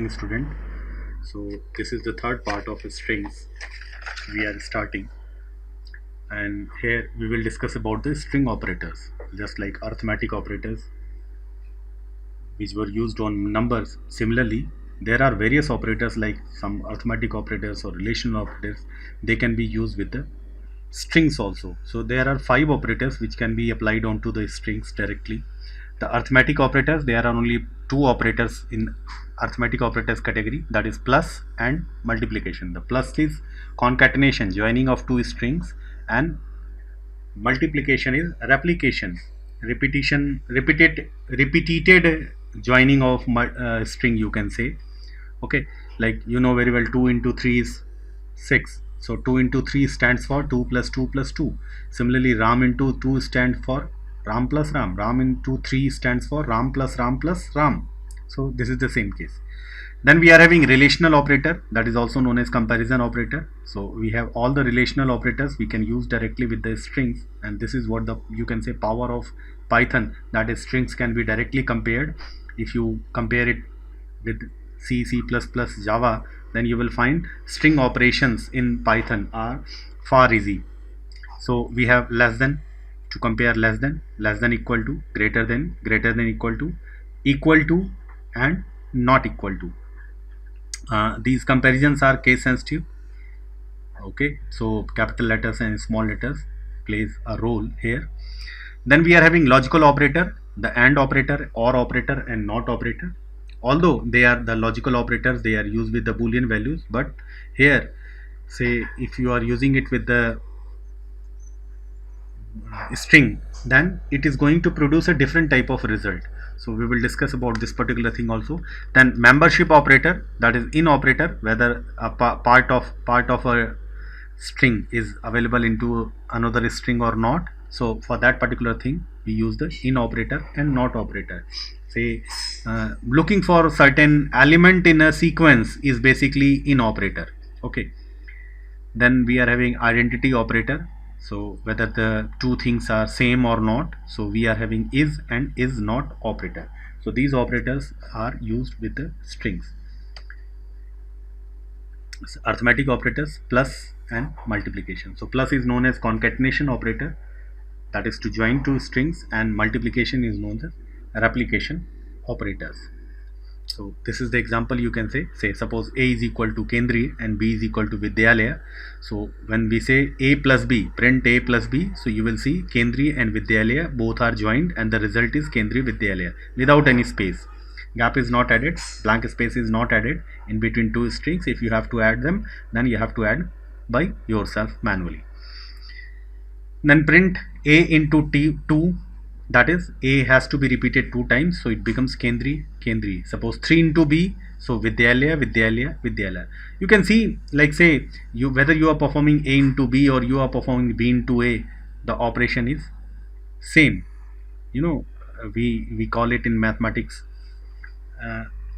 morning, student. So this is the third part of strings we are starting, and here we will discuss about the string operators, just like arithmetic operators which were used on numbers. Similarly, there are various operators like some arithmetic operators or relational operators. They can be used with the strings also. So there are 5 operators which can be applied onto the strings directly. The arithmetic operators, there are only 2 operators in arithmetic operators category, that is plus and multiplication. The plus is concatenation, joining of 2 strings, and multiplication is replication, repeated joining of string, you can say. Okay, like you know very well, 2 into 3 is 6, so 2 into 3 stands for 2 plus 2 plus 2. Similarly, ram into 2 stands for ram plus ram, ram into 3 stands for ram plus ram plus ram. So this is the same case. Then we are having relational operator, that is also known as comparison operator. So we have all the relational operators we can use directly with the strings, and this is what the, you can say, power of Python, that is strings can be directly compared. If you compare it with C, C++, Java, then you will find string operations in Python are far easy. So we have less than to compare less than equal to, greater than equal to, and not equal to. These comparisons are case sensitive. Okay, so capital letters and small letters plays a role here. Then we are having logical operator, the AND operator, OR operator, and NOT operator. Although they are the logical operators, they are used with the Boolean values, but here, say if you are using it with the string, then it is going to produce a different type of result. So we will discuss about this particular thing also. Then membership operator, that is in operator, whether a part of a string is available into another string or not. So for that particular thing we use the in operator and not operator. Say looking for certain element in a sequence is basically in operator. Okay, then we are having identity operator, so whether the two things are same or not, so we are having is and is not operator. So these operators are used with the strings. Arithmetic operators, plus and multiplication. So plus is known as concatenation operator, that is to join 2 strings, and multiplication is known as replication operators. So this is the example, you can say suppose A is equal to Kendri and B is equal to Vidyalaya. So when we say A plus B, print A plus B, so you will see Kendri and Vidyalaya both are joined, and the result is Kendri Vidyalaya without any space. Gap is not added, blank space is not added in between 2 strings. If you have to add them, then you have to add by yourself manually. Then print A into 2, that is A has to be repeated 2 times, so it becomes Kendri. Suppose 3 into B, so Vidyalaya. You can see, like say you, whether you are performing A into B or you are performing B into A, the operation is same. You know, we call it in mathematics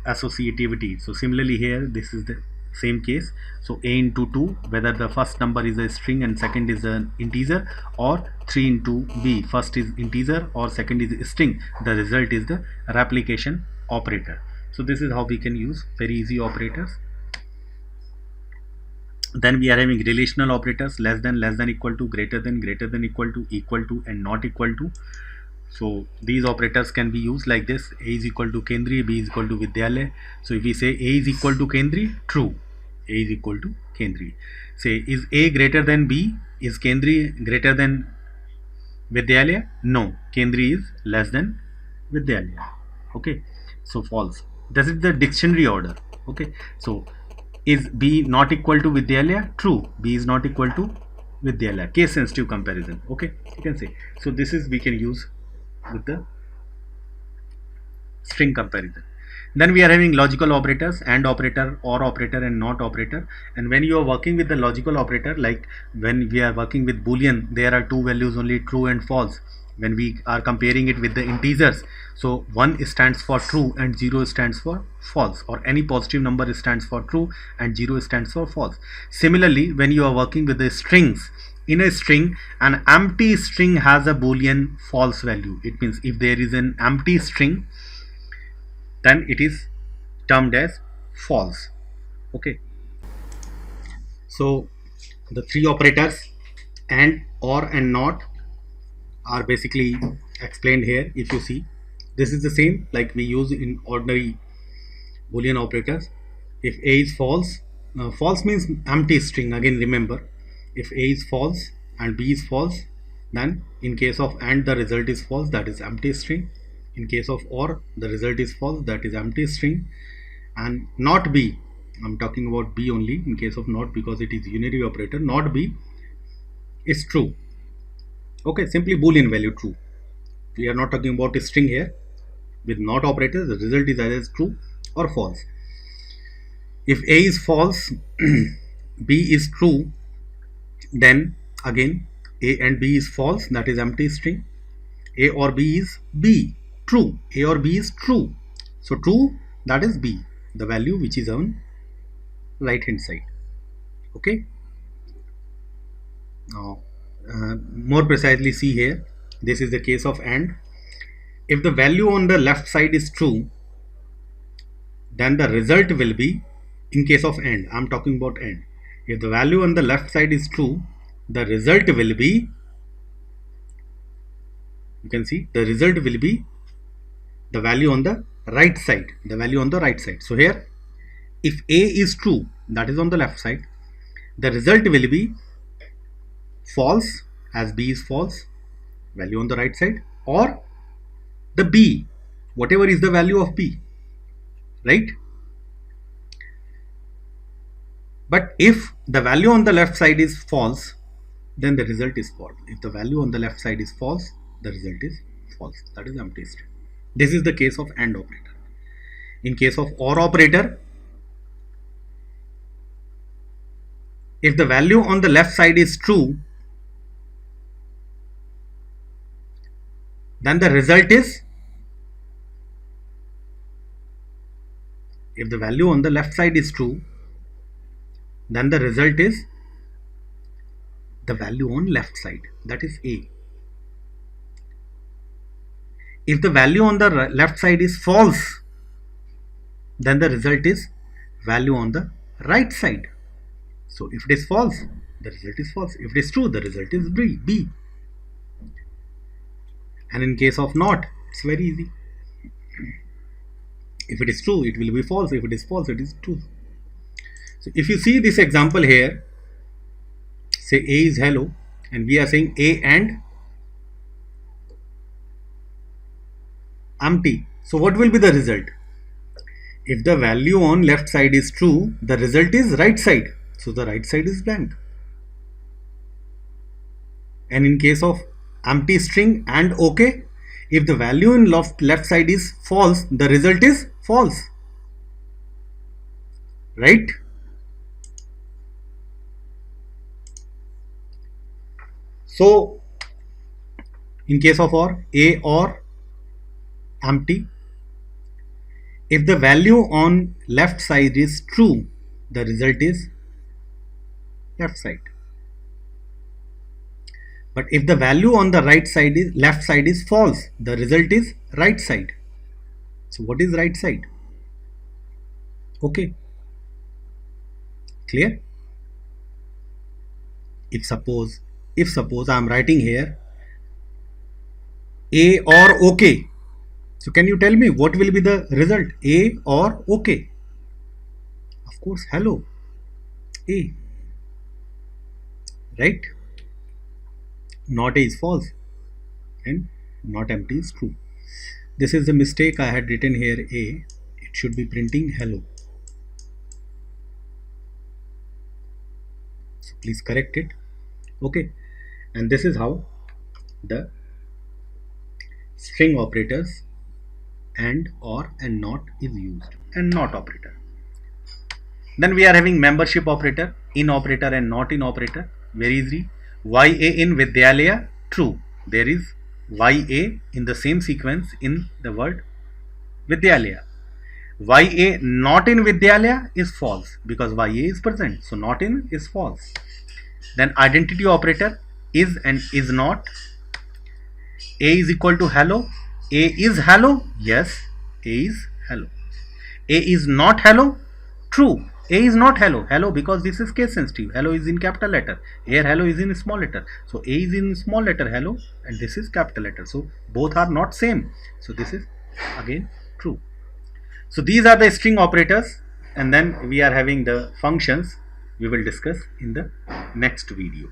associativity. So similarly here this is the same case. So A into 2, whether the first number is a string and second is an integer, or 3 into B, first is integer or second is a string, the result is the replication operator. So this is how we can use very easy operators. Then we are having relational operators, less than equal to, greater than equal to, and not equal to. So these operators can be used like this: A is equal to Kendri, B is equal to Vidyalaya. So if we say A is equal to Kendri, true, A is equal to Kendri. Say, is A greater than B? Is Kendri greater than Vidyalaya? No, Kendri is less than Vidyalaya. Okay, so false. This is the dictionary order. Okay, so is B not equal to Vidyalaya? True, B is not equal to Vidyalaya. Case sensitive comparison. Okay, you can say. So this is we can use with the string comparison. Then we are having logical operators, AND operator, OR operator, and NOT operator. And when you are working with the logical operator, like when we are working with Boolean, there are 2 values only, true and false. When we are comparing it with the integers, so 1 stands for true and 0 stands for false, or any positive number stands for true and 0 stands for false. Similarly, when you are working with the strings, in a string, an empty string has a Boolean false value. It means if there is an empty string, then it is termed as false. Okay, so the three operators and, or, and not are basically explained here. If you see, this is the same like we use in ordinary Boolean operators. If A is false, false means empty string. Again, remember, if A is false and B is false, then in case of and the result is false, that is empty string. In case of or, the result is false, that is empty string. And not B, I'm talking about B only in case of not, because it is unary operator. Not B is true. Okay, simply Boolean value true. We are not talking about a string here. With not operators, the result is either true or false. If A is false, B is true, then again A and B is false, that is empty string. A or B is B, true. A or B is true. So true, that is B, the value which is on right hand side. Okay. Now more precisely, see here, this is the case of and. If the value on the left side is true, then the result will be, in case of and, I'm talking about and, if the value on the left side is true, the result will be, you can see, the result will be the value on the right side, the value on the right side. So here, if A is true, that is on the left side, the result will be false, as B is false, value on the right side, or the B, whatever is the value of B, right? But if the value on the left side is false, then the result is false. If the value on the left side is false, the result is false, that is empty string. This is the case of AND operator. In case of OR operator, if the value on the left side is true, then the result is, if the value on the left side is true, then the result is the value on left side, that is A. If the value on the left side is false, then the result is value on the right side. So if it is false, the result is false. If it is true, the result is B. And in case of not, it's very easy. If it is true, it will be false. If it is false, it is true. So if you see this example here, say A is hello, and we are saying A and empty. So what will be the result? If the value on left side is true, the result is right side. So the right side is blank. And in case of empty string and OK, if the value in left side is false, the result is false. Right? So in case of OR, A or empty, if the value on left side is true, the result is left side. But if the value on the right side is left side is false, the result is right side. So what is right side? Okay, clear? If suppose I am writing here A or OK, so can you tell me what will be the result, A or OK? Of course, hello, A, right? Not A is false and not empty is true. This is the mistake I had written here A. It should be printing hello. So please correct it. Okay. And this is how the string operators and, or, and not is used. And not operator. Then we are having membership operator, in operator and not in operator. Very easy. YA in Vidyalaya, true. There is YA in the same sequence in the word Vidyalaya. YA not in Vidyalaya is false because YA is present. So not in is false. Then identity operator, is and is not. A is equal to hello. A is hello. Yes, A is hello. A is not hello. True. A is not hello. Hello because this is case sensitive. Hello is in capital letter. Here hello is in small letter. So A is in small letter hello and this is capital letter. So both are not same. So this is again true. So these are the string operators, and then we are having the functions we will discuss in the next video.